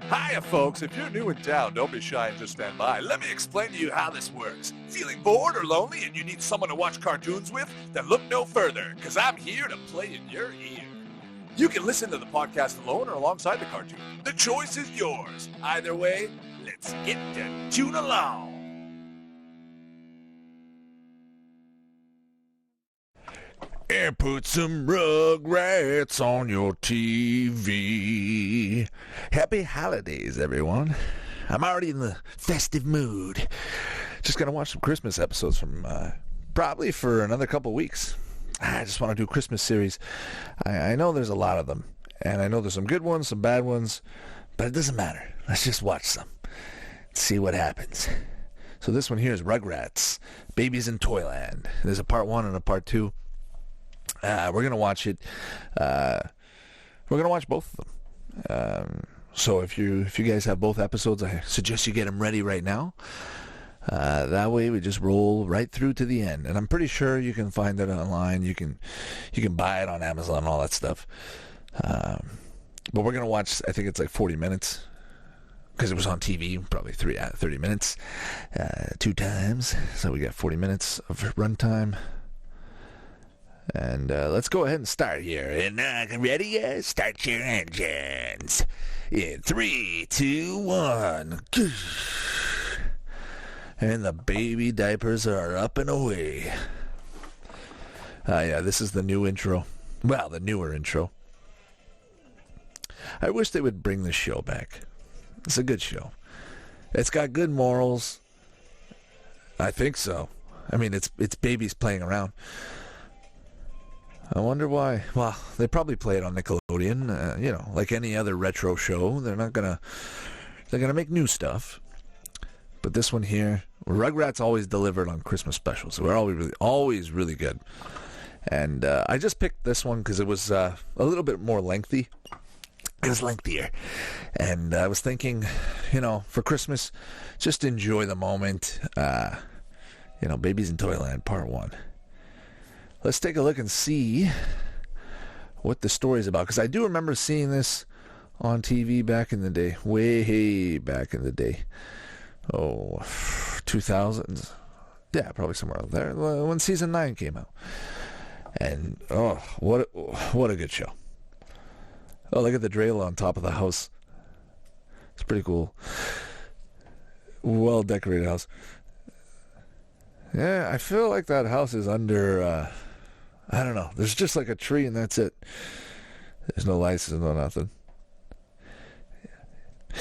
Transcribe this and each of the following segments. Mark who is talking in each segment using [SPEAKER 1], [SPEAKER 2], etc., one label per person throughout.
[SPEAKER 1] Hiya, folks. If you're new in town, don't be shy and just stand by. Let me explain to you how this works. Feeling bored or lonely and you need someone to watch cartoons with? Then look no further, because I'm here to play in your ear. You can listen to the podcast alone or alongside the cartoon. The choice is yours. Either way, let's get to Toon Along. And put some Rugrats on your TV. Happy holidays, everyone. I'm already in the festive mood. Just gonna watch some Christmas episodes from probably for another couple weeks. I just want to do Christmas series. I know there's a lot of them, and I know there's some good ones, some bad ones, but it doesn't matter. Let's just watch some. See what happens. So this one here is Rugrats, Babies in Toyland. There's a part 1 and a part 2. We're going to watch it. We're going to watch both of them. So if you guys have both episodes, I suggest you get them ready right now. That way we just roll right through to the end. And I'm pretty sure you can find it online. You can buy it on Amazon, all that stuff. But we're going to watch, I think it's like 40 minutes. Because it was on TV, probably 30 minutes. 2 times. So we got 40 minutes of runtime. And let's go ahead and start here. And ready? Start your engines. In 3, 2, 1. And the baby diapers are up and away. Yeah, this is the new intro. Well, the newer intro. I wish they would bring this show back. It's a good show. It's got good morals. I think so. I mean, it's babies playing around. I wonder why. Well, they probably play it on Nickelodeon, like any other retro show. They're gonna make new stuff. But this one here, Rugrats always delivered on Christmas specials. So we're always really good. And I just picked this one because it was a little bit more lengthy. It was lengthier. And I was thinking, for Christmas, just enjoy the moment. Babies in Toyland, part 1. Let's take a look and see what the story is about. Because I do remember seeing this on TV back in the day. Way back in the day. 2000s. Yeah, probably somewhere out there. When season 9 came out. And, what a good show. Oh, look at the drill on top of the house. It's pretty cool. Well-decorated house. Yeah, I feel like that house is under... I don't know. There's just like a tree and that's it. There's no lights, no nothing.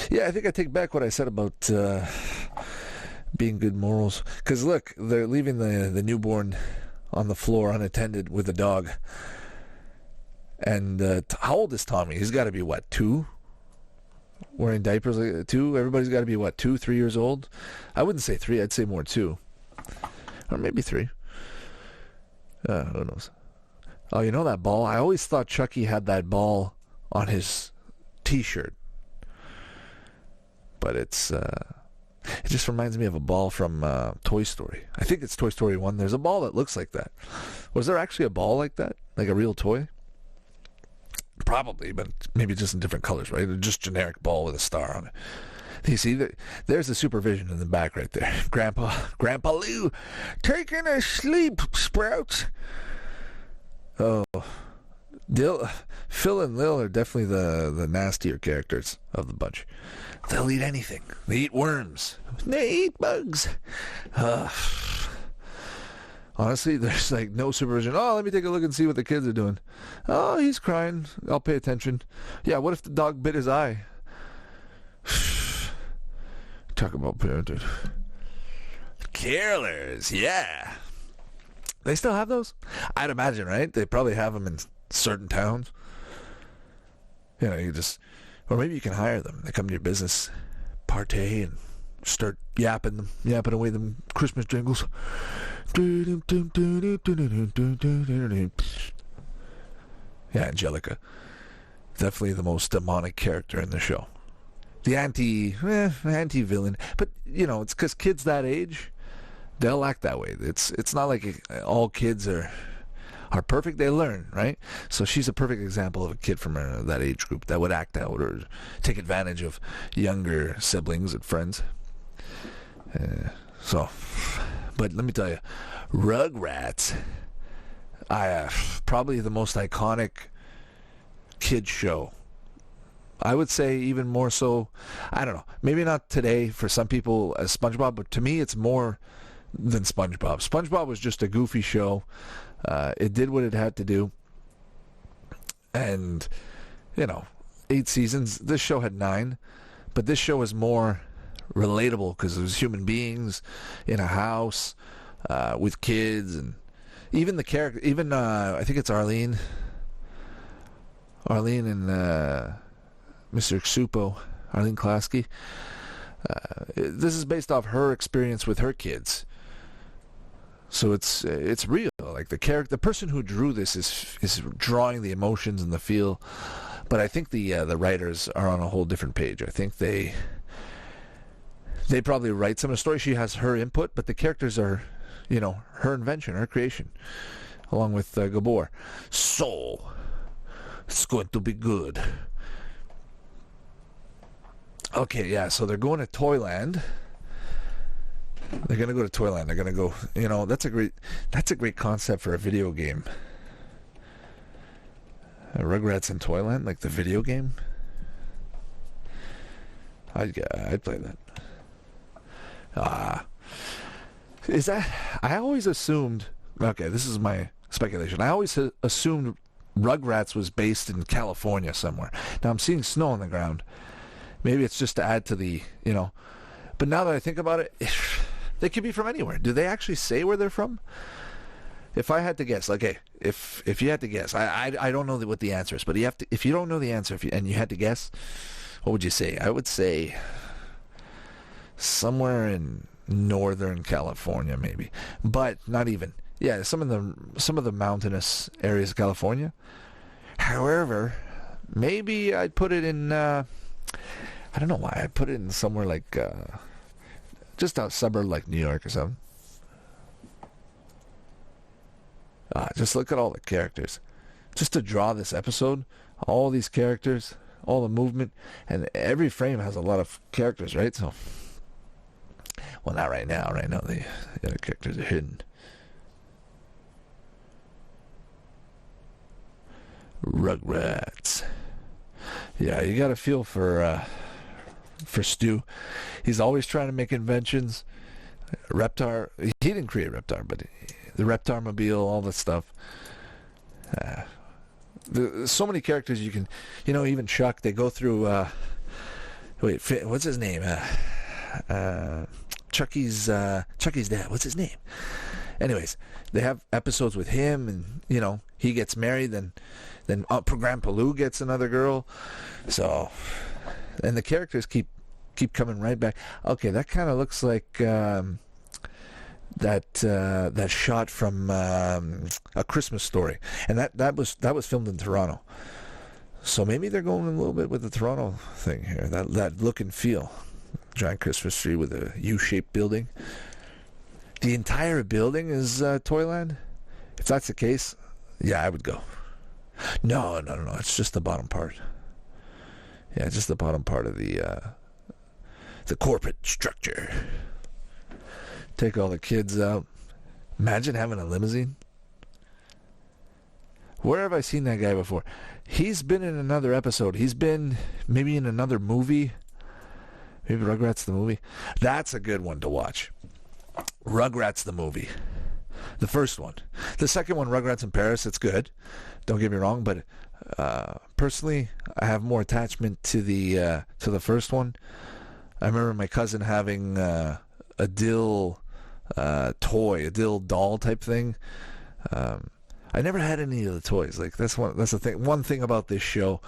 [SPEAKER 1] Yeah, I think I take back what I said about being good morals. Because look, they're leaving the newborn on the floor unattended with a dog. And how old is Tommy? He's got to be, 2? Wearing diapers, 2? Everybody's got to be, 2, 3 years old? I wouldn't say 3. I'd say more 2. Or maybe 3. Who knows? Oh, you know that ball? I always thought Chuckie had that ball on his T-shirt. But it just reminds me of a ball from Toy Story. I think it's Toy Story 1. There's a ball that looks like that. Was there actually a ball like that? Like a real toy? Probably, but maybe just in different colors, right? Just generic ball with a star on it. You see, there's the supervision in the back right there. Grandpa Lou, taking a sleep, Sprouts. Oh, Phil and Lil are definitely the nastier characters of the bunch. They'll eat anything. They eat worms. They eat bugs. Honestly, there's like no supervision. Oh, let me take a look and see what the kids are doing. Oh, he's crying. I'll pay attention. Yeah, what if the dog bit his eye? Talk about parenting. Carolers, yeah. They still have those? I'd imagine, right? They probably have them in certain towns. Or maybe you can hire them. They come to your business, partay, and start yapping away them Christmas jingles. Yeah, Angelica. Definitely the most demonic character in the show. The anti-villain. But, it's because kids that age, they'll act that way. It's not like all kids are are perfect, they learn, right? So she's a perfect example of a kid from that age group that would act out or take advantage of younger siblings and friends. But let me tell you, Rugrats, probably the most iconic kid show. I would say even more so, I don't know, maybe not today for some people as SpongeBob, but to me it's more than SpongeBob. SpongeBob was just a goofy show. It did what it had to do. And, 8 seasons. This show had 9. But this show is more relatable because it was human beings in a house with kids. And even the character, I think it's Arlene and Mr. Xupo, Arlene Klasky. This is based off her experience with her kids. So it's real. Like the person who drew this is drawing the emotions and the feel. But I think the writers are on a whole different page. I think they probably write some of the story. She has her input, but the characters are, her invention, her creation, along with Gabor. So it's going to be good. Okay, yeah, so they're going to Toyland. They're going to go to Toyland. They're going to go, that's a great concept for a video game. Rugrats in Toyland, like the video game. I'd play that. Is that, I always assumed, okay, this is my speculation. I always assumed Rugrats was based in California somewhere. Now I'm seeing snow on the ground. Maybe it's just to add to the, But now that I think about it, they could be from anywhere. Do they actually say where they're from? If I had to guess, if you had to guess, I don't know what the answer is, but if you don't know the answer and you had to guess, what would you say? I would say somewhere in Northern California, maybe, but not even. Yeah, some of the mountainous areas of California. However, maybe I'd put it in. I don't know why I put it in somewhere like just a suburb like New York or something. Just look at all the characters. Just to draw this episode, all these characters, all the movement, and every frame has a lot of characters, right? So, well, not right now. Right now, the other characters are hidden. Rugrats. Yeah, you got to feel for Stu. He's always trying to make inventions. Reptar, he didn't create Reptar, but the Reptar-mobile, all that stuff. There's so many characters you can, even Chuck, they go through, what's his name? Chuckie's dad, what's his name? Anyways, they have episodes with him, and, he gets married, then Grandpa Lou gets another girl. So, and the characters keep coming right back. Okay, that kind of looks like that shot from A Christmas Story, and that was filmed in Toronto. So maybe they're going a little bit with the Toronto thing here. That look and feel, giant Christmas tree with a U-shaped building. The entire building is Toyland. If that's the case, yeah, I would go. No. It's just the bottom part. Yeah, just the bottom part of the corporate structure. Take all the kids out. Imagine having a limousine. Where have I seen that guy before? He's been in another episode. He's been maybe in another movie. Maybe Rugrats the movie. That's a good one to watch. Rugrats the movie. The first one. The second one, Rugrats in Paris, it's good. Don't get me wrong, but personally, I have more attachment to the first one. I remember my cousin having a dill toy, a dill doll type thing. I never had any of the toys. Like that's the thing. One thing about this show,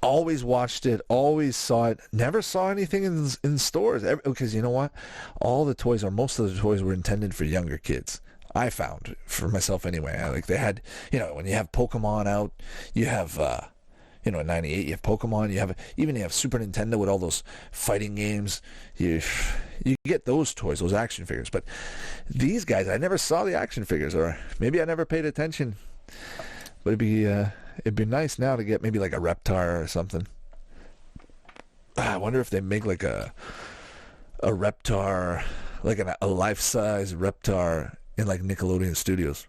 [SPEAKER 1] always watched it, always saw it, never saw anything in stores. Because you know what? All the toys, or most of the toys, were intended for younger kids. I found, for myself anyway. Like they had, when you have Pokemon out, you have, in '98 you have Pokemon, you have Super Nintendo with all those fighting games. You get those toys, those action figures. But these guys, I never saw the action figures, or maybe I never paid attention But it'd be nice now to get maybe like a Reptar or something. I wonder if they make like a Reptar, like a life-size Reptar in like Nickelodeon Studios.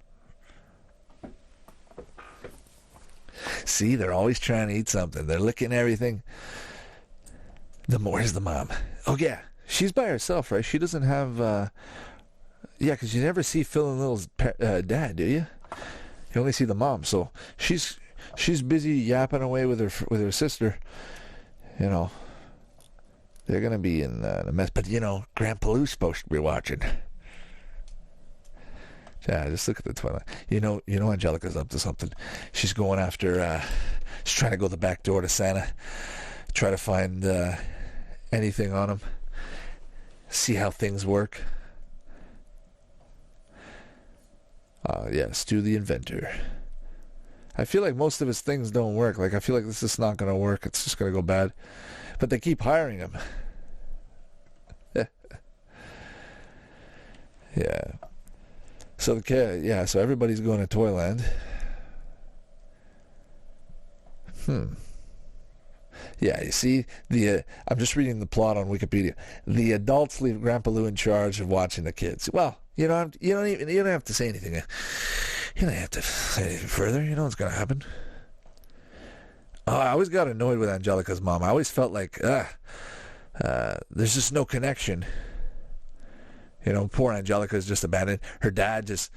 [SPEAKER 1] See, they're always trying to eat something. They're licking everything. Where's the mom? Oh, yeah. She's by herself, right? She doesn't have... yeah, because you never see Phil and Lil's dad, do you? You only see the mom. So she's busy yapping away with her sister. You know, they're going to be in a mess. But, you know, Grandpa Lou's supposed to be watching. Yeah, just look at the Twilight. You know, Angelica's up to something. She's going after. She's trying to go the back door to Santa, try to find anything on him, see how things work. Yeah, Stu the inventor. I feel like most of his things don't work. Like I feel like this is not going to work. It's just going to go bad. But they keep hiring him. Yeah. So so everybody's going to Toyland. Yeah, you see, I'm just reading the plot on Wikipedia. The adults leave Grandpa Lou in charge of watching the kids. Well, you don't have to say anything. You don't have to say anything further. You know what's going to happen. Oh, I always got annoyed with Angelica's mom. I always felt like, there's just no connection. You know, poor Angelica's just abandoned. Her dad just,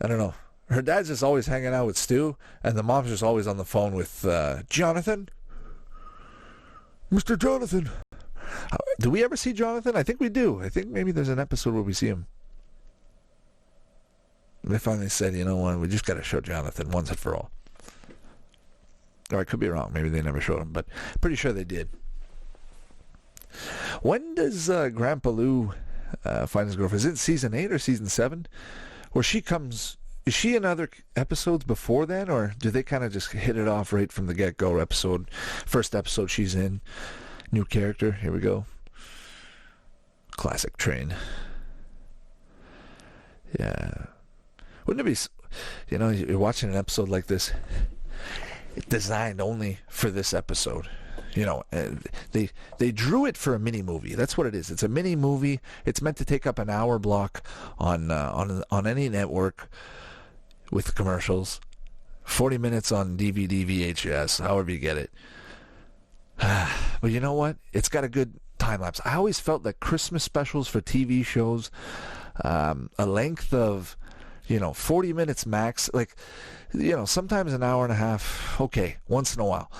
[SPEAKER 1] I don't know. Her dad's just always hanging out with Stu, and the mom's just always on the phone with Jonathan. Mr. Jonathan. Do we ever see Jonathan? I think we do. I think maybe there's an episode where we see him. They finally said, you know what, we just got to show Jonathan once and for all. Or I could be wrong. Maybe they never showed him, but pretty sure they did. When does Grandpa Lou find his girlfriend? Is it season 8 or season 7? Where she comes... Is she in other episodes before then, or do they kind of just hit it off right from the get-go first episode she's in? New character. Here we go. Classic train. Yeah. Wouldn't it be... You know, you're watching an episode like this, designed only for this episode. You know, they drew it for a mini movie. That's what it is. It's a mini movie. It's meant to take up an hour block on any network with commercials. 40 minutes on DVD, VHS, however you get it. But you know what? It's got a good time lapse. I always felt that Christmas specials for TV shows, a length of, 40 minutes max. Like, sometimes an hour and a half. Okay, once in a while.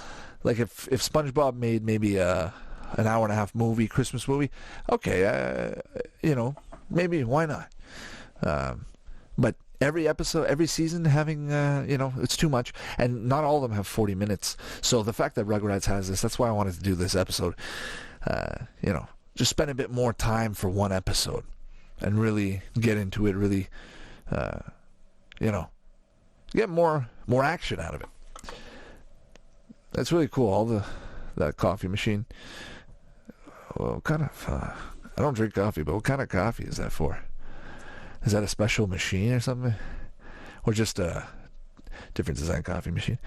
[SPEAKER 1] Like if SpongeBob made maybe an hour and a half movie, Christmas movie, okay, maybe, why not? But every episode, every season having, it's too much. And not all of them have 40 minutes. So the fact that Rugrats has this, that's why I wanted to do this episode. Just spend a bit more time for one episode and really get into it, really, get more action out of it. That's really cool. That coffee machine. Well, what kind of... I don't drink coffee, but what kind of coffee is that for? Is that a special machine or something? Or just a different design coffee machine?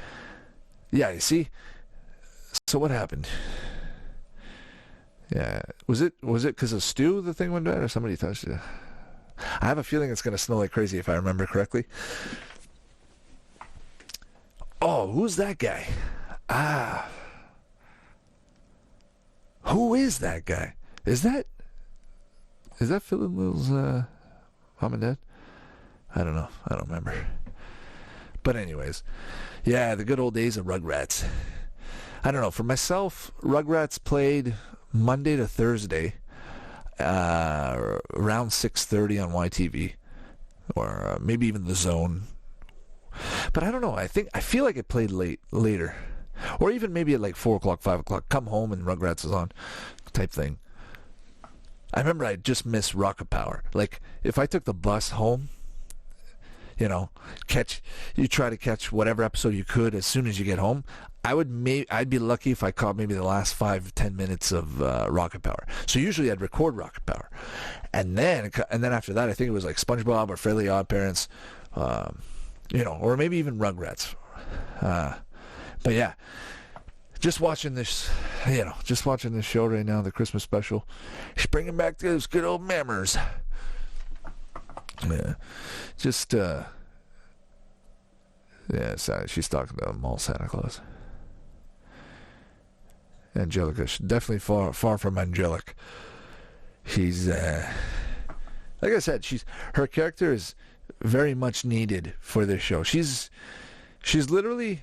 [SPEAKER 1] Yeah, you see? So what happened? Yeah. Was it because of Stu the thing went bad, or somebody touched it? I have a feeling it's going to snow like crazy if I remember correctly. Oh, who's that guy? Who is that guy? Is that Phil and Lil's mom and dad? I don't know. I don't remember. But anyways, yeah, the good old days of Rugrats. I don't know. For myself, Rugrats played Monday to Thursday, around 6:30 on YTV, or maybe even The Zone. But I don't know. I feel like it played later. Or even maybe at like 4 o'clock, 5 o'clock. Come home and Rugrats is on type thing. I remember I just missed Rocket Power. Like, if I took the bus home, you try to catch whatever episode you could as soon as you get home, I'd be lucky if I caught maybe the last 5-10 minutes of Rocket Power. So usually I'd record Rocket Power. And then after that, I think it was like SpongeBob or Fairly Odd Parents, or maybe even Rugrats. But yeah, just watching this show right now, the Christmas special, it's bringing back those good old memories. Yeah, just she's talking to mall Santa Claus. Angelica, she's definitely far from angelic. She's like I said, her character is very much needed for this show. She's literally,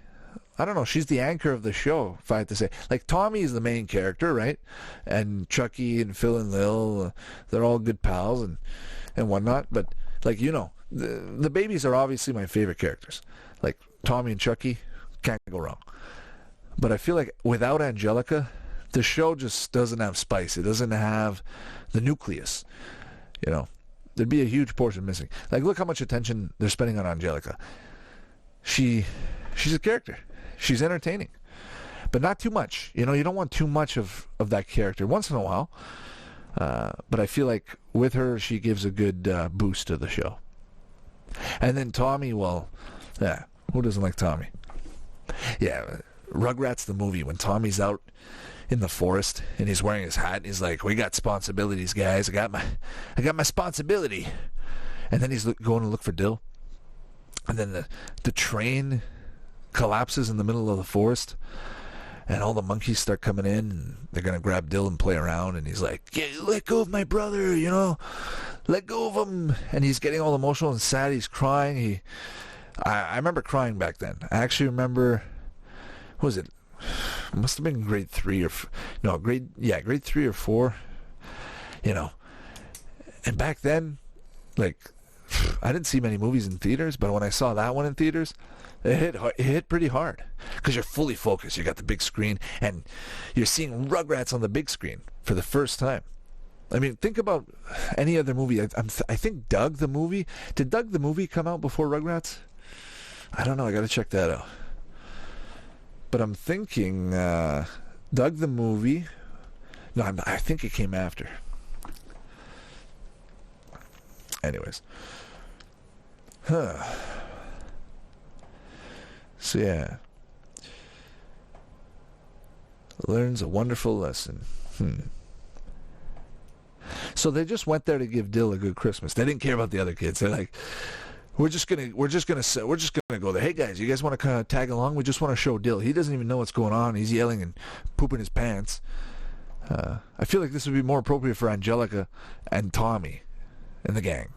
[SPEAKER 1] I don't know, she's the anchor of the show, if I had to say. Like, Tommy is the main character, right? And Chuckie and Phil and Lil, they're all good pals and whatnot. But, like, the babies are obviously my favorite characters. Like, Tommy and Chuckie, can't go wrong. But I feel like without Angelica, the show just doesn't have spice. It doesn't have the nucleus, There'd be a huge portion missing. Like, look how much attention they're spending on Angelica. She's a character. She's entertaining. But not too much. You don't want too much of that character once in a while. But I feel like with her, she gives a good boost to the show. And then Tommy, well, yeah, who doesn't like Tommy? Yeah, Rugrats the movie, when Tommy's out in the forest and he's wearing his hat and he's like, we got responsibilities, guys. I got my responsibility. And then he's going to look for Dill. And then the train collapses in the middle of the forest and all the monkeys start coming in and they're going to grab Dill and play around. And he's like, yeah, let go of my brother, let go of him. And he's getting all emotional and sad. He's crying. I remember crying back then. I actually remember, what was it? It must have been grade 3 grade 3 or 4, And back then, like, I didn't see many movies in theaters, but when I saw that one in theaters, it hit pretty hard because you're fully focused. You got the big screen, and you're seeing Rugrats on the big screen for the first time. I mean, think about any other movie. I think Doug the movie. Did Doug the movie come out before Rugrats? I don't know. I got to check that out. But I'm thinking Doug the movie. No, I think it came after. Anyways. So yeah. Learns a wonderful lesson. So they just went there to give Dill a good Christmas. They didn't care about the other kids. They're like, we're just gonna go there. Hey guys, you guys want to kind of tag along? We just want to show Dill. He doesn't even know what's going on. He's yelling and pooping his pants. I feel like this would be more appropriate for Angelica and Tommy and the gang.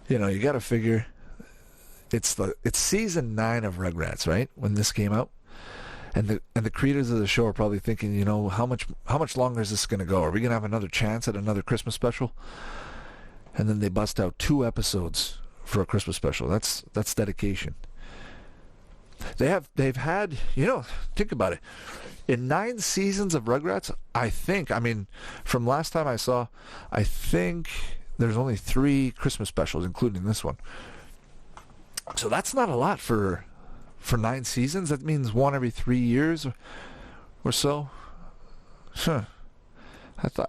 [SPEAKER 1] You got to figure it's season 9 of Rugrats, right? When this came out. And the creators of the show are probably thinking, how much longer is this going to go? Are we going to have another chance at another Christmas special? And then they bust out 2 episodes for a Christmas special. That's dedication. They've had, think about it. In 9 seasons of Rugrats, from last time I saw, I think there's only 3 Christmas specials, including this one. So that's not a lot for 9 seasons. That means 1 every 3 years or so. I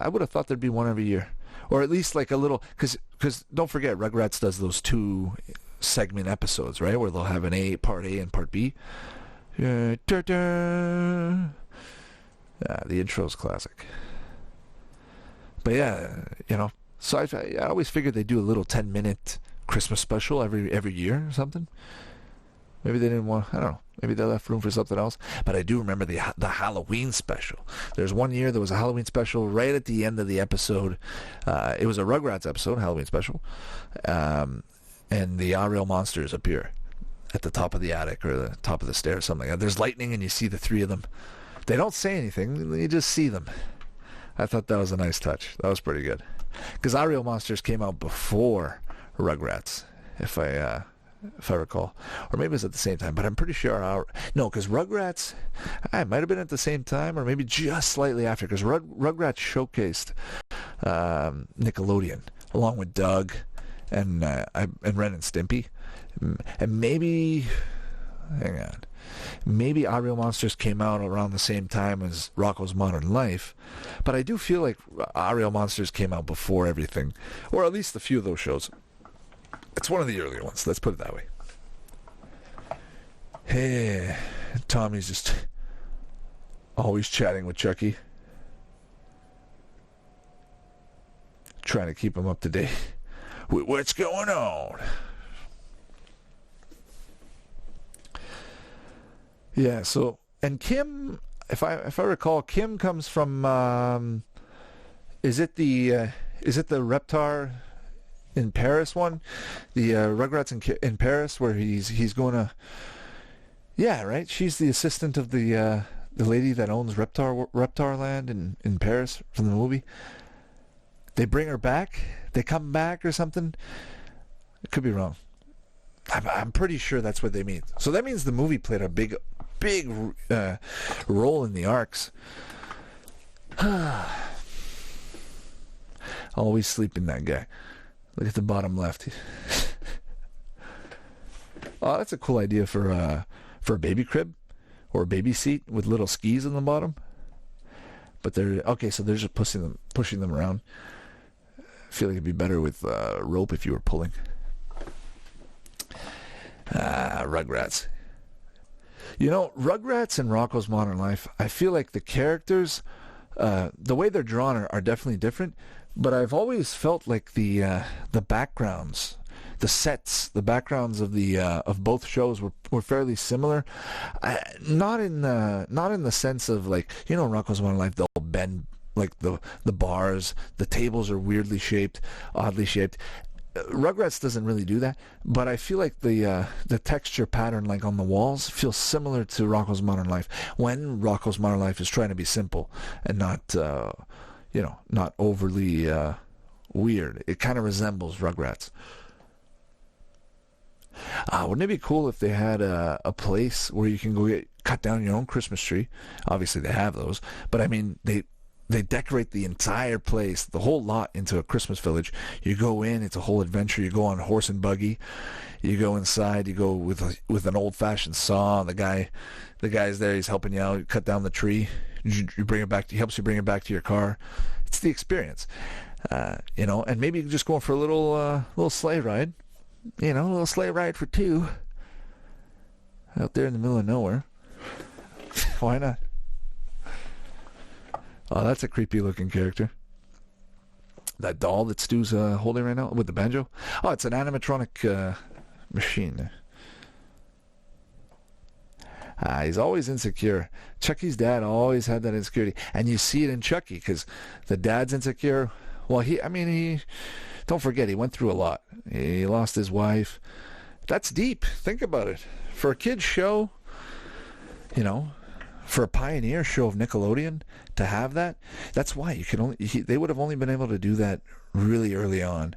[SPEAKER 1] would have thought there'd be 1 every year, or at least like a little, because don't forget, Rugrats does those 2 segment episodes, right, where they'll have part A and part B. The intro's classic. But yeah, so I always figured they'd do a little 10-minute Christmas special every year or something. Maybe they didn't want, I don't know. Maybe they left room for something else. But I do remember the Halloween special. There's one year there was a Halloween special right at the end of the episode. It was a Rugrats episode, Halloween special. And the Ariel monsters appear at the top of the attic or the top of the stairs, something like that. There's lightning and you see the 3 of them. They don't say anything. You just see them. I thought that was a nice touch. That was pretty good. Because Ariel monsters came out before Rugrats, if I recall. Or maybe it was at the same time, but I'm pretty sure because Rugrats, it might have been at the same time, or maybe just slightly after, because Rugrats showcased Nickelodeon, along with Doug and Ren and Stimpy. And maybe, hang on, Maybe Our Real Monsters came out around the same time as Rocko's Modern Life, but I do feel like Our Real Monsters came out before everything, or at least a few of those shows. It's one of the earlier ones, let's put it that way. Hey, Tommy's just always chatting with Chuckie. Trying to keep him up to date with what's going on. Yeah, so, and Kim, if I recall, Kim comes from, is it the Reptar in Paris one? The Rugrats in Paris, where he's going to, yeah, right? She's the assistant of the lady that owns Reptar Land in Paris from the movie. They bring her back? They come back or something? It could be wrong. I'm pretty sure that's what they mean. So that means the movie played a big role in the arcs. Always sleeping, that guy. Look at the bottom left. Oh, that's a cool idea for a baby crib or a baby seat with little skis on the bottom. But they're okay. So they're just pushing them around. I feel like it'd be better with rope if you were pulling. Rugrats. You know, Rugrats and Rocko's Modern Life, I feel like the characters, the way they're drawn are definitely different, but I've always felt like the backgrounds, the sets, the backgrounds of both shows were fairly similar. Not in the sense of, like, you know, Rocko's Modern Life, they'll bend, like the bars, the tables are weirdly shaped, oddly shaped. Rugrats doesn't really do that, but I feel like the texture pattern, like on the walls, feels similar to Rocko's Modern Life, when Rocko's Modern Life is trying to be simple and not overly weird. It kind of resembles Rugrats. Wouldn't it be cool if they had a place where you can go cut down your own Christmas tree? Obviously they have those, but I mean, they decorate the entire place, the whole lot, into a Christmas village. You go in, it's a whole adventure. You go on horse and buggy. You go inside. You go with an old-fashioned saw. The guy's there. He's helping you out. You cut down the tree. You bring it back. He helps you bring it back to your car. It's the experience, And maybe you can just go for a little sleigh ride. A little sleigh ride for two. Out there in the middle of nowhere. Why not? Oh, that's a creepy-looking character. That doll that Stu's holding right now with the banjo. Oh, it's an animatronic machine. He's always insecure. Chuckie's dad always had that insecurity, and you see it in Chuckie because the dad's insecure. Well, he don't forget, he went through a lot. He lost his wife. That's deep. Think about it. For a kid's show, for a pioneer show of Nickelodeon to have that, that's why they would have only been able to do that really early on,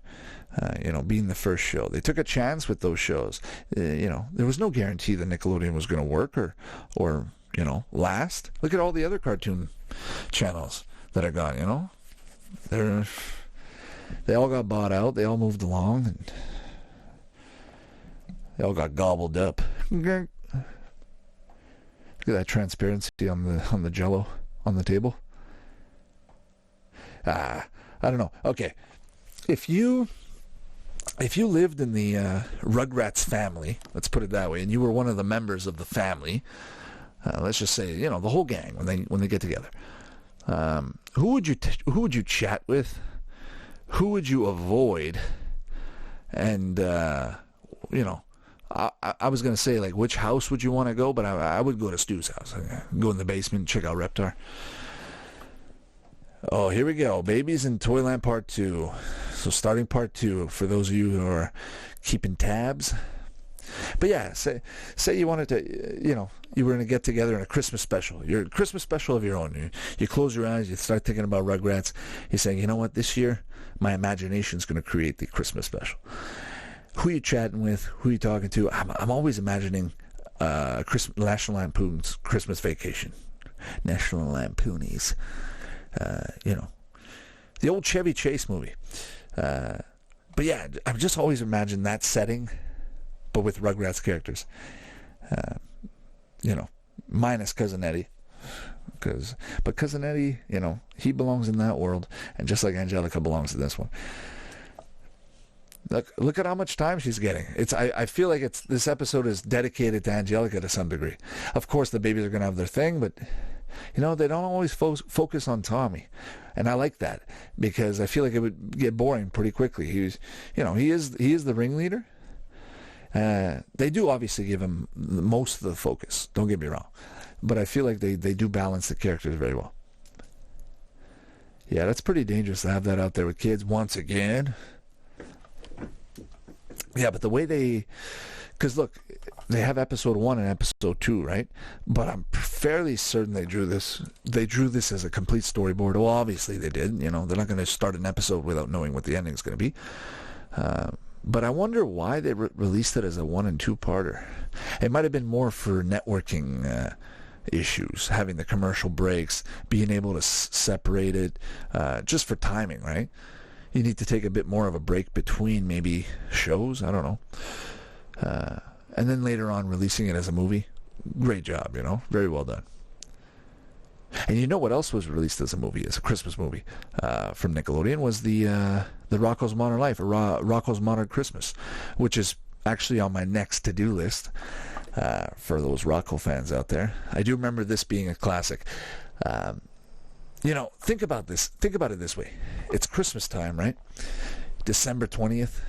[SPEAKER 1] being the first show. They took a chance with those shows. There was no guarantee that Nickelodeon was going to work or last. Look at all the other cartoon channels that are gone, they all got bought out, they all moved along, and they all got gobbled up. Look at that transparency on the Jell-O on the table. I don't know. Okay, if you lived in the Rugrats family, let's put it that way, and you were one of the members of the family, let's just say the whole gang when they get together, who would you chat with? Who would you avoid? And I was going to say, like, which house would you want to go, but I would go to Stu's house. Go in the basement and check out Reptar. Oh, here we go. Babies in Toyland Part 2. So starting Part 2 for those of you who are keeping tabs. But yeah, say you wanted to, you were going to get together in a Christmas special. Your Christmas special of your own. You close your eyes, you start thinking about Rugrats. You're saying, you know what, this year, my imagination's going to create the Christmas special. Who are you chatting with? Who are you talking to? I'm always imagining National Lampoon's Christmas Vacation. National Lampoonies. The old Chevy Chase movie. But yeah, I've just always imagined that setting, but with Rugrats characters. minus Cousin Eddie. But Cousin Eddie, he belongs in that world, and just like Angelica belongs in this one. Look at how much time she's getting. I feel like this episode is dedicated to Angelica to some degree. Of course, the babies are going to have their thing, but they don't always focus on Tommy, and I like that because I feel like it would get boring pretty quickly. He is the ringleader. They do obviously give him most of the focus. Don't get me wrong, but I feel like they do balance the characters very well. Yeah, that's pretty dangerous to have that out there with kids once again. Yeah, but the way because look, they have episode 1 and episode 2, right? But I'm fairly certain they drew this as a complete storyboard. Well, obviously they did. They're not going to start an episode without knowing what the ending's going to be. But I wonder why they released it as a 1 and 2-parter. It might have been more for networking issues, having the commercial breaks, being able to separate it, just for timing, right? You need to take a bit more of a break between maybe shows. I don't know. And then later on releasing it as a movie. Great job, Very well done. And you know what else was released as a movie, as a Christmas movie from Nickelodeon, was the Rocko's Modern Life, or Rocko's Modern Christmas, which is actually on my next to-do list for those Rocko fans out there. I do remember this being a classic. Think about this. Think about it this way. It's Christmas time, right? December 20th.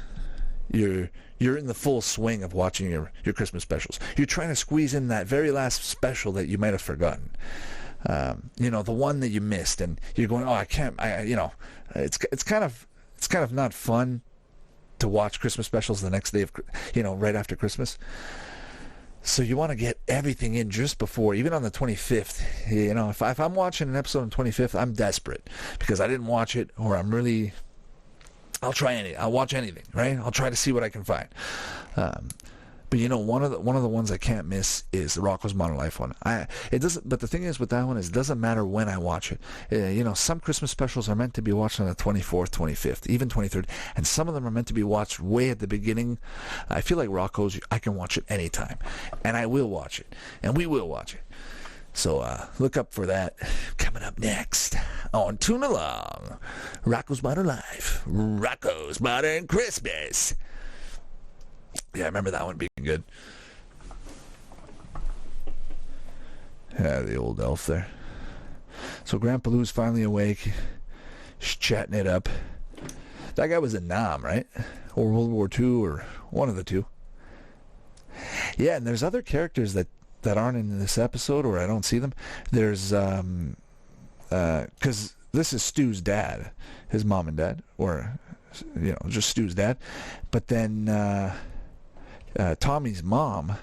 [SPEAKER 1] You're in the full swing of watching your Christmas specials. You're trying to squeeze in that very last special that you might have forgotten. The one that you missed, and you're going, oh, I can't. It's kind of not fun to watch Christmas specials the next day of, right after Christmas. So you want to get everything in just before, even on the 25th. If I'm watching an episode on the 25th, I'm desperate because I didn't watch it, or I'll try anything. I'll watch anything, right? I'll try to see what I can find. But one of the ones I can't miss is the Rocko's Modern Life one. It doesn't. But the thing is with that one is it doesn't matter when I watch it. Some Christmas specials are meant to be watched on the 24th, 25th, even 23rd, and some of them are meant to be watched way at the beginning. I feel like Rocko's, I can watch it anytime, and I will watch it, and we will watch it. So look up for that coming up next on Toon Along, Rocko's Modern Life, Rocko's Modern Christmas. Yeah, I remember that one being good. Yeah, the old elf there. So Grandpa Lou's finally awake. He's chatting it up. That guy was in Nam, right? Or World War II, or one of the two. Yeah, and there's other characters that aren't in this episode, or I don't see them. There's, because this is Stu's dad, his mom and dad, or, just Stu's dad. But then Tommy's mom,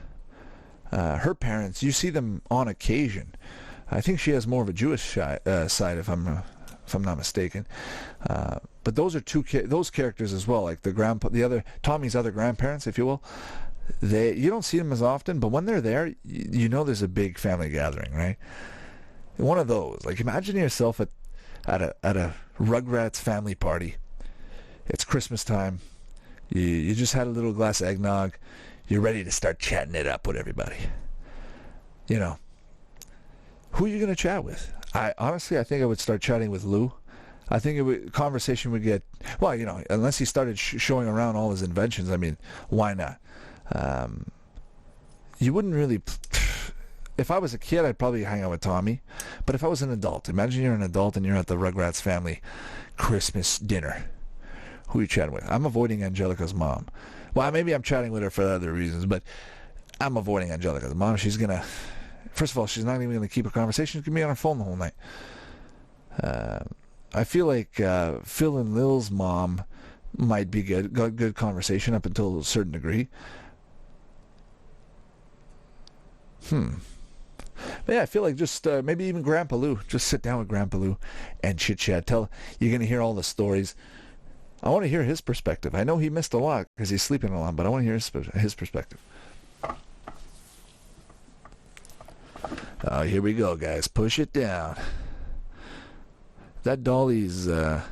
[SPEAKER 1] her parents, you see them on occasion. I think she has more of a Jewish side, if I'm not mistaken. But those are those characters as well, like Tommy's other grandparents, if you will. You don't see them as often, but when they're there, there's a big family gathering, right? One of those. Like, imagine yourself at a Rugrats family party. It's Christmas time. You just had a little glass of eggnog. You're ready to start chatting it up with everybody. Who are you going to chat with? I think I would start chatting with Lou. I think conversation would get, unless he started showing around all his inventions. I mean, why not? You wouldn't really. If I was a kid, I'd probably hang out with Tommy. But if I was an adult, imagine you're an adult and you're at the Rugrats family Christmas dinner. Who are you chatting with? I'm avoiding Angelica's mom. Well, maybe I'm chatting with her for other reasons, but I'm avoiding Angelica's mom. She's going to... First of all, she's not even going to keep a conversation. She's going to be on her phone the whole night. I feel like Phil and Lil's mom might be good conversation up until a certain degree. But yeah, I feel like just maybe even Grandpa Lou. Just sit down with Grandpa Lou and chit-chat. You're going to hear all the stories. I want to hear his perspective. I know he missed a lot because he's sleeping a lot, but I want to hear his perspective. Here we go, guys. Push it down. That Dolly's... is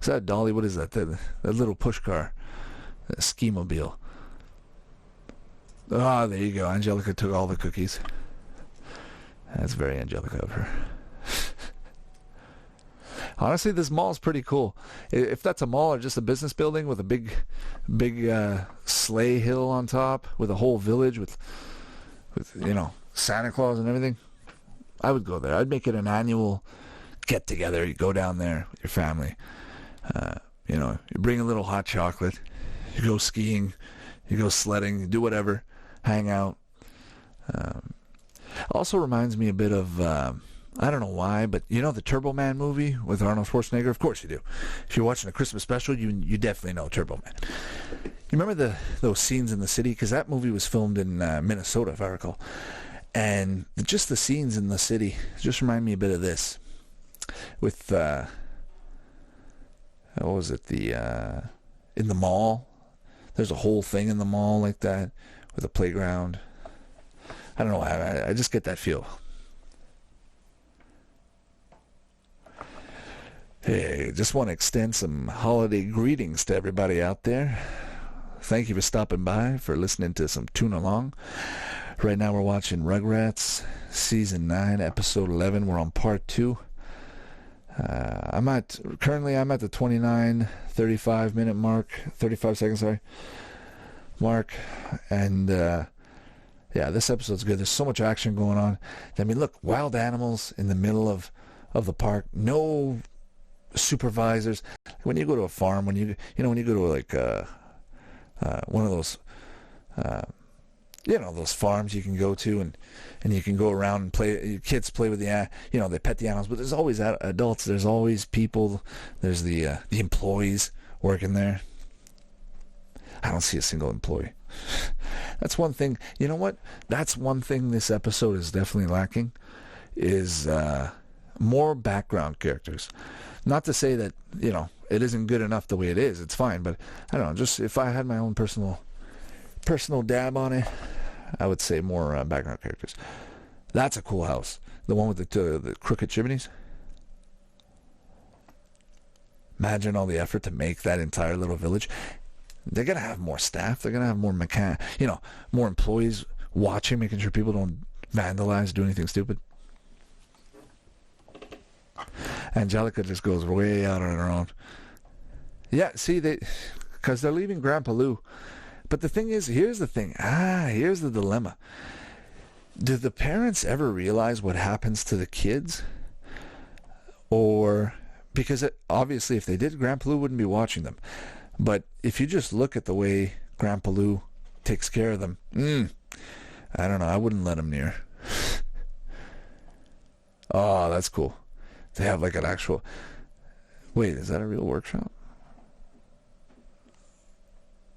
[SPEAKER 1] that Dolly? What is that? That little push car. That ski-mobile. Oh, there you go. Angelica took all the cookies. That's very Angelica of her. Honestly, this mall is pretty cool. If that's a mall or just a business building with a big sleigh hill on top, with a whole village with Santa Claus and everything, I would go there. I'd make it an annual get together. You go down there with your family. You bring a little hot chocolate. You go skiing. You go sledding. You do whatever. Hang out. Also reminds me a bit of, I don't know why, but the Turbo Man movie with Arnold Schwarzenegger? Of course you do. If you're watching a Christmas special, you definitely know Turbo Man. You remember those scenes in the city? Because that movie was filmed in Minnesota, if I recall. And just the scenes in the city just remind me a bit of this. With, what was it, in the mall? There's a whole thing in the mall like that with a playground. I don't know. I just get that feel. Hey, just want to extend some holiday greetings to everybody out there. Thank you for stopping by, for listening to some Toon Along. Right now we're watching Rugrats, Season 9, Episode 11. We're on Part 2. I'm at the 35 seconds mark. And, this episode's good. There's so much action going on. I mean, look, wild animals in the middle of the park. No supervisors. When you go to a farm, when you go to like one of those those farms you can go to and you can go around and play. Your kids play with they pet the animals, but there's always adults. There's always people. There's the employees working there. I don't see a single employee. That's one thing. You know what? That's one thing this episode is definitely lacking, is more background characters. Not to say that, it isn't good enough the way it is. It's fine, but I don't know. Just if I had my own personal dab on it, I would say more background characters. That's a cool house. The one with the crooked chimneys. Imagine all the effort to make that entire little village. They're going to have more staff. They're going to have more more employees watching, making sure people don't vandalize, do anything stupid. Angelica just goes way out on her own. Yeah, see, because they're leaving Grandpa Lou. But the thing is, here's the thing. Here's the dilemma. Do the parents ever realize what happens to the kids? Or, because obviously if they did, Grandpa Lou wouldn't be watching them. But if you just look at the way Grandpa Lou takes care of them, I don't know, I wouldn't let him near. Oh, that's cool. They have like an actual... Wait, is that a real workshop?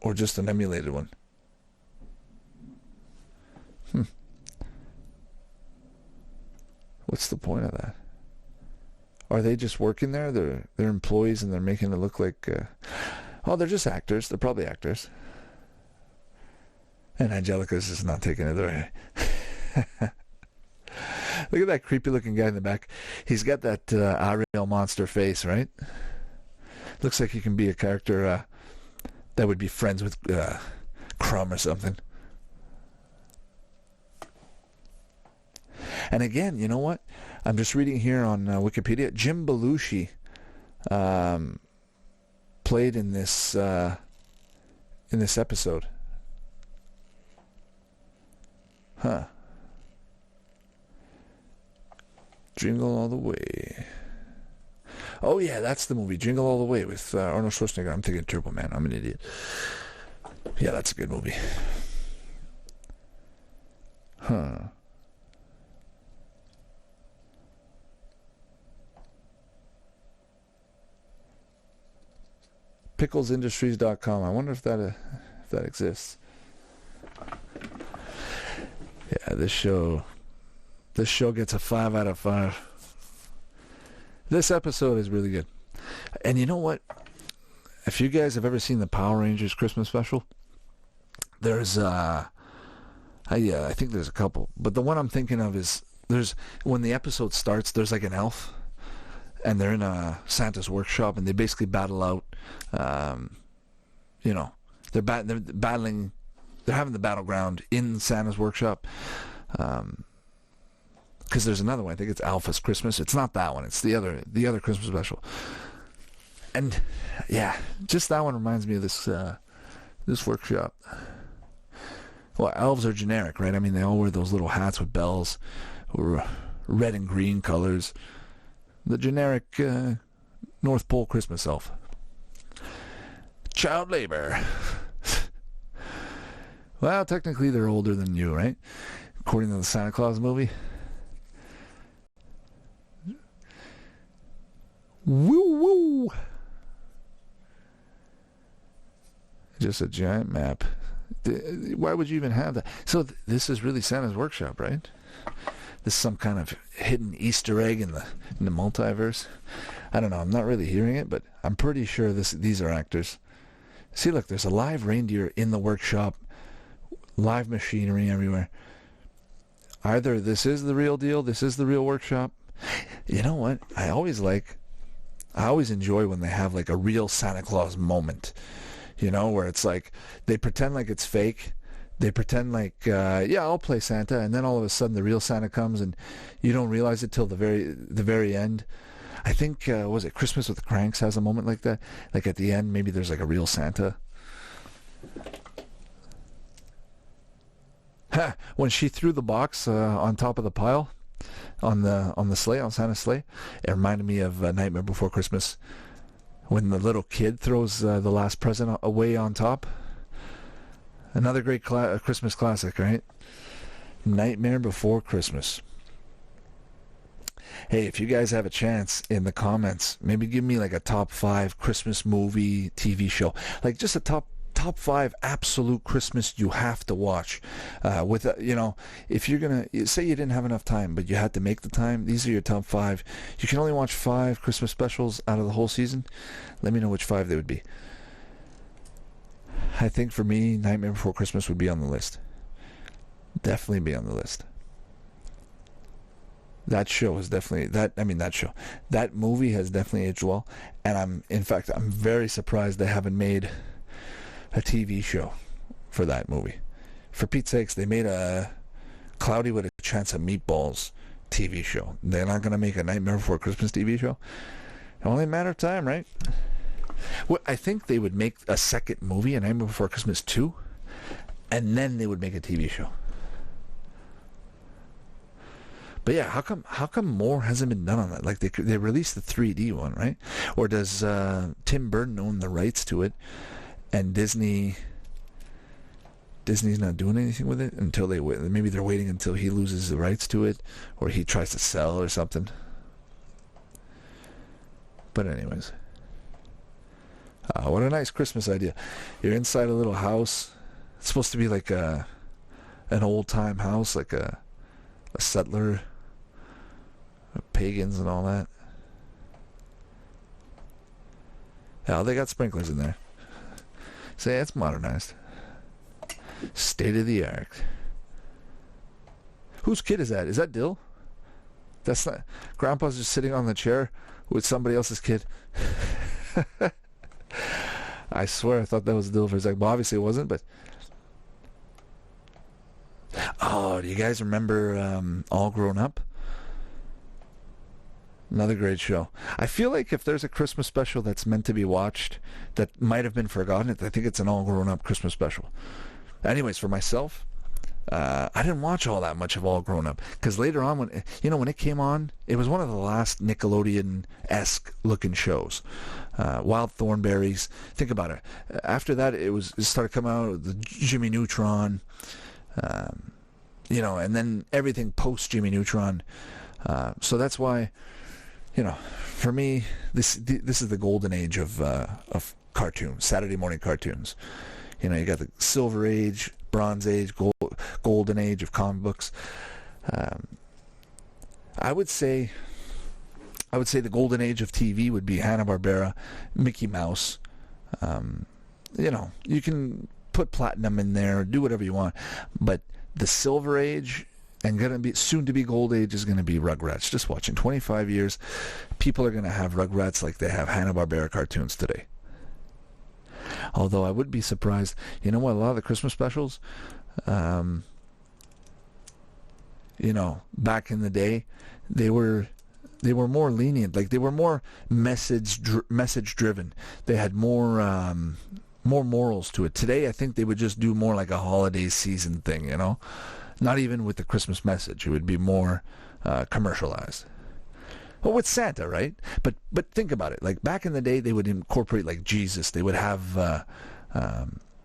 [SPEAKER 1] Or just an emulated one? What's the point of that? Are they just working there? They're employees and they're making it look like... they're just actors. They're probably actors. And Angelica's just not taking it the right. Look at that creepy looking guy in the back. He's got that Ariel monster face, right? Looks like he can be a character that would be friends with Crumb or something. And again, you know what? I'm just reading here on Wikipedia. Jim Belushi played in this episode. Huh. Jingle All the Way. Oh yeah, that's the movie, Jingle All the Way, with Arnold Schwarzenegger. I'm thinking Turbo Man. I'm an idiot. Yeah, that's a good movie. Huh. Picklesindustries.com. I wonder if that exists. Yeah, this show gets a 5 out of 5. This episode is really good. And you know what? If you guys have ever seen the Power Rangers Christmas special, there's I think there's a couple, but the one I'm thinking of is when the episode starts, there's like an elf and they're in Santa's workshop and they basically battle out they're battling they're having the battleground in Santa's workshop. Because there's another one. I think it's Alpha's Christmas. It's not that one. It's the other Christmas special. And yeah, just that one reminds me of this workshop. Well, elves are generic, right? I mean, they all wear those little hats with bells, or red and green colors. The generic North Pole Christmas elf. Child labor. Well, technically they're older than you, right? According to the Santa Claus movie. Woo woo. Just a giant map. Why would you even have that? So this is really Santa's workshop, right? This is some kind of hidden Easter egg in the multiverse. I don't know. I'm not really hearing it, but I'm pretty sure these are actors. See, look, there's a live reindeer in the workshop. Live machinery everywhere. Either this is the real deal, this is the real workshop. You know what? I always enjoy when they have like a real Santa Claus moment. You know, where it's like they pretend like it's fake. They pretend like, yeah, I'll play Santa, and then all of a sudden the real Santa comes, and you don't realize it till the very end. I think was it Christmas with the Cranks has a moment like that. Like at the end, maybe there's like a real Santa. When she threw the box on top of the pile on the sleigh, on Santa's sleigh, it reminded me of Nightmare Before Christmas, when the little kid throws the last present away on top. Another great Christmas classic, right? Nightmare Before Christmas. Hey, if you guys have a chance in the comments, maybe give me like a top 5 Christmas movie, TV show, like just a top 5 absolute Christmas you have to watch. If you're gonna say you didn't have enough time, but you had to make the time, these are your top 5. You can only watch 5 Christmas specials out of the whole season. Let me know which 5 they would be. I think for me, Nightmare Before Christmas would be on the list. Definitely be on the list. That show is definitely that movie has definitely aged well, and I'm very surprised they haven't made a TV show for that movie. For Pete's sakes, they made a Cloudy with a Chance of Meatballs TV show. They're not going to make a Nightmare Before Christmas TV show? Only a matter of time, right? Well, I think they would make a second movie, A Nightmare Before Christmas 2, and then they would make a TV show. But yeah, how come more hasn't been done on that? Like they released the 3D one, right? Or does Tim Burton own the rights to it, and Disney's not doing anything with it until maybe they're waiting until he loses the rights to it, or he tries to sell or something. But anyways, what a nice Christmas idea. You're inside a little house. It's supposed to be like an old time house, like a settler, pagans and all that. Yeah, they got sprinklers in there. Say it's modernized. State of the art. Whose kid is that? Is that Dill? That's not. Grandpa's just sitting on the chair with somebody else's kid. I swear I thought that was Dill for a second. But obviously it wasn't, but. Oh, do you guys remember All Grown Up? Another great show. I feel like if there's a Christmas special that's meant to be watched that might have been forgotten, I think it's an All Grown Up Christmas special. Anyways, for myself, I didn't watch all that much of All Grown Up because later on, when it came on, it was one of the last Nickelodeon-esque looking shows. Wild Thornberrys. Think about it. After that, it started coming out, the Jimmy Neutron, and then everything post Jimmy Neutron. So that's why, for me, this is the golden age of cartoons, Saturday morning cartoons. You got the Silver Age, Bronze Age, Golden Age of comic books. I would say the Golden Age of TV would be Hanna-Barbera, Mickey Mouse. You can put Platinum in there, do whatever you want, but the Silver Age and gonna be soon to be Gold Age is gonna be Rugrats. Just watching 25 years, people are gonna have Rugrats like they have Hanna-Barbera cartoons today. Although I would be surprised. You know what? A lot of the Christmas specials, back in the day, they were more lenient. Like, they were more message driven. They had more morals to it. Today, I think they would just do more like a holiday season thing. Not even with the Christmas message. It would be more commercialized. Well, with Santa, right? But think about it. Like, back in the day, they would incorporate like Jesus. They would have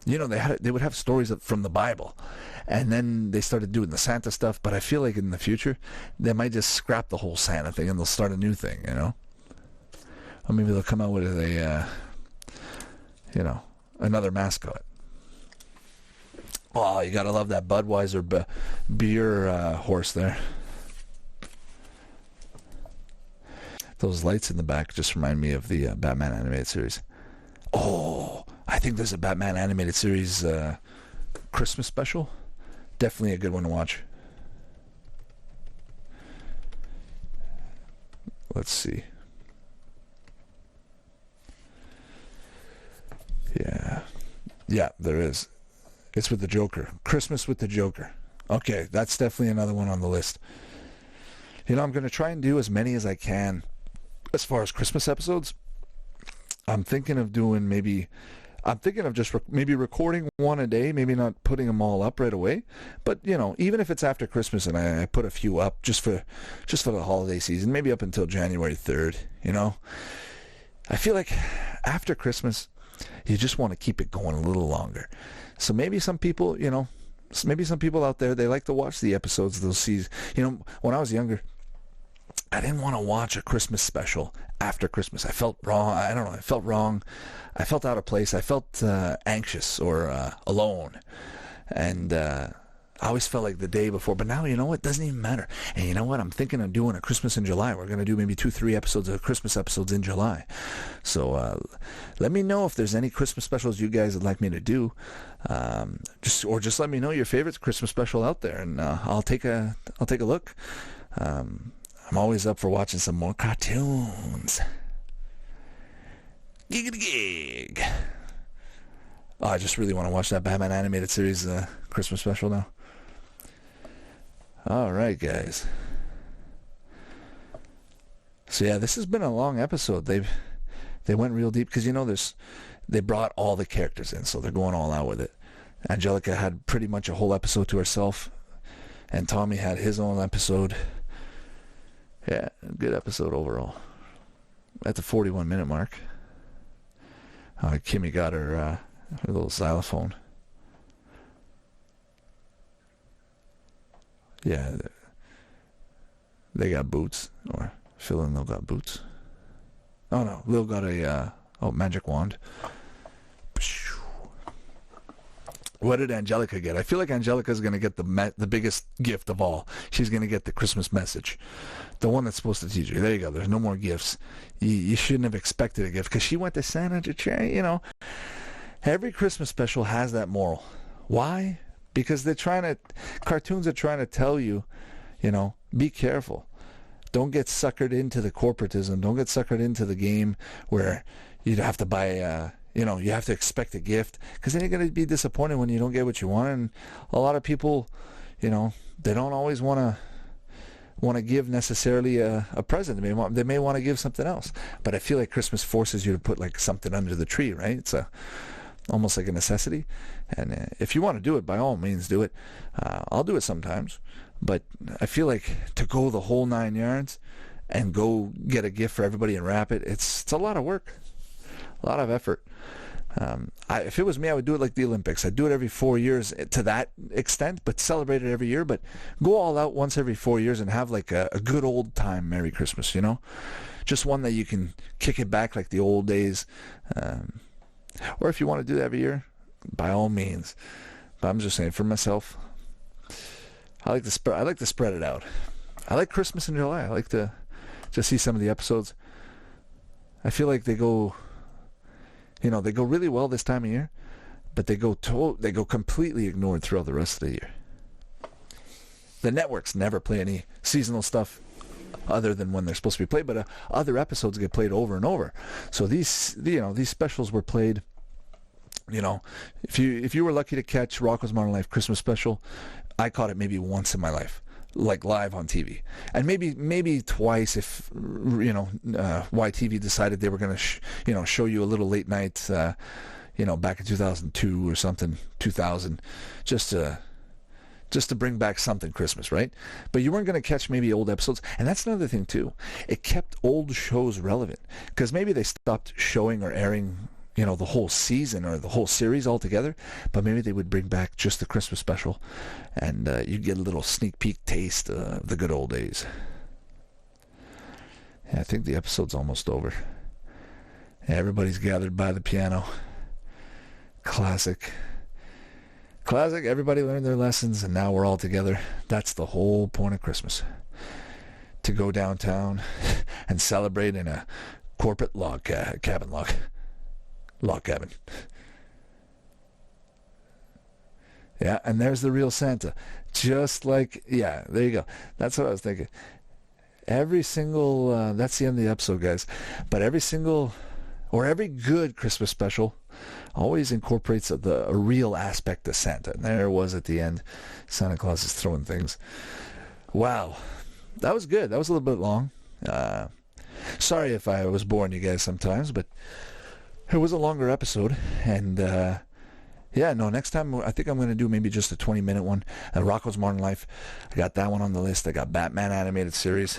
[SPEAKER 1] they would have stories from the Bible, and then they started doing the Santa stuff. But I feel like in the future, they might just scrap the whole Santa thing and they'll start a new thing. Or maybe they'll come out with another mascot. Oh, you gotta love that Budweiser beer horse there. Those lights in the back just remind me of the Batman animated series. Oh, I think there's a Batman animated series Christmas special. Definitely a good one to watch. Let's see. Yeah, there is. It's with the Joker. Christmas with the Joker. Okay, that's definitely another one on the list. I'm going to try and do as many as I can as far as Christmas episodes. I'm thinking of doing maybe recording one a day, maybe not putting them all up right away. But, even if it's after Christmas and I put a few up just for the holiday season, maybe up until January 3rd, I feel like after Christmas, you just want to keep it going a little longer. So maybe some people, out there, they like to watch the episodes they'll see. When I was younger, I didn't want to watch a Christmas special after Christmas. I felt wrong. I don't know. I felt wrong. I felt out of place. I felt anxious or alone. And I always felt like the day before. But now, it doesn't even matter. And you know what? I'm thinking of doing a Christmas in July. We're going to do maybe 2-3 episodes of Christmas episodes in July. So let me know if there's any Christmas specials you guys would like me to do. Just let me know your favorite Christmas special out there, and I'll take a look. I'm always up for watching some more cartoons. Giggity gig. Oh, I just really want to watch that Batman animated series Christmas special now. All right, guys. So yeah, this has been a long episode. They went real deep because they brought all the characters in, so they're going all out with it. Angelica had pretty much a whole episode to herself, and Tommy had his own episode. Yeah, good episode overall. At the 41-minute mark. Kimmy got her little xylophone. Yeah, they got boots. Or Phil and Lil got boots. Oh no, Lil got a magic wand. What did Angelica get? I feel like Angelica's going to get the biggest gift of all. She's going to get the Christmas message. The one that's supposed to teach you. There you go. There's no more gifts. You shouldn't have expected a gift because she went to Santa to try, Every Christmas special has that moral. Why? Because cartoons are trying to tell you, be careful. Don't get suckered into the corporatism. Don't get suckered into the game where you have to buy you have to expect a gift, because then you're going to be disappointed when you don't get what you want. And a lot of people, they don't always want to give necessarily a present. They may want to give something else. But I feel like Christmas forces you to put like something under the tree, right? It's almost like a necessity. And if you want to do it, by all means, do it. I'll do it sometimes. But I feel like to go the whole 9 yards and go get a gift for everybody and wrap it, it's a lot of work, a lot of effort. If it was me, I would do it like the Olympics. I'd do it every 4 years to that extent, but celebrate it every year. But go all out once every 4 years and have like a good old time Merry Christmas, Just one that you can kick it back like the old days. Or if you want to do that every year, by all means. But I'm just saying, for myself, I like to spread it out. I like Christmas in July. I like to just see some of the episodes. I feel like they go really well this time of year, but they go completely ignored throughout the rest of the year. The networks never play any seasonal stuff other than when they're supposed to be played, but other episodes get played over and over. So these specials were played if you were lucky to catch Rocko's Modern Life Christmas special, I caught it maybe once in my life, like live on TV, and maybe twice if YTV decided they were going to show you a little late night, back in 2002 or something, 2000, just to bring back something Christmas, right? But you weren't going to catch maybe old episodes, and that's another thing too. It kept old shows relevant because maybe they stopped showing or airing the whole season or the whole series altogether, but maybe they would bring back just the Christmas special, and you'd get a little sneak peek taste of the good old days. Yeah, I think the episode's almost over. Everybody's gathered by the piano. Classic. Everybody learned their lessons, and now we're all together. That's the whole point of Christmas. To go downtown and celebrate in a corporate log cabin. Yeah, and there's the real Santa. Just like, yeah, there you go. That's what I was thinking. Every single, that's the end of the episode, guys. But every good Christmas special always incorporates a real aspect of Santa. And there it was at the end. Santa Claus is throwing things. Wow. That was good. That was a little bit long. Sorry if I was boring you guys sometimes, but it was a longer episode, and next time I think I'm going to do maybe just a 20-minute one. Rocko's Modern Life, I got that one on the list. I got Batman animated series.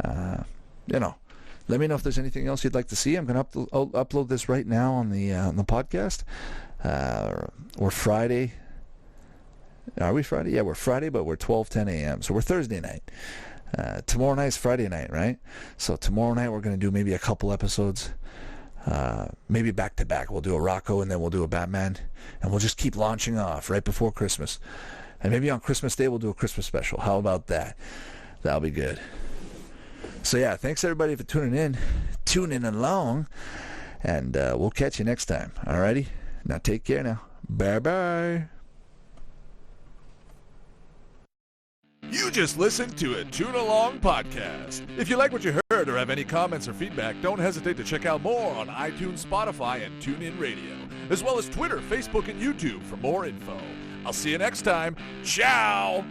[SPEAKER 1] Let me know if there's anything else you'd like to see. I'm going to upload this right now on the podcast. We're Friday. Are we Friday? Yeah, we're Friday, but we're 12:10 a.m. So we're Thursday night. Tomorrow night's Friday night, right? So tomorrow night we're going to do maybe a couple episodes. Maybe back to back. We'll do a Rocko and then we'll do a Batman, and we'll just keep launching off right before Christmas. And maybe on Christmas Day we'll do a Christmas special. How about that? That'll be good. So yeah, thanks everybody for tuning along, and we'll catch you next time. Alrighty? Now take care now. Bye-bye.
[SPEAKER 2] You just listened to a Toon Along Podcast. If you like what you heard or have any comments or feedback, don't hesitate to check out more on iTunes, Spotify, and TuneIn Radio, as well as Twitter, Facebook, and YouTube for more info. I'll see you next time. Ciao!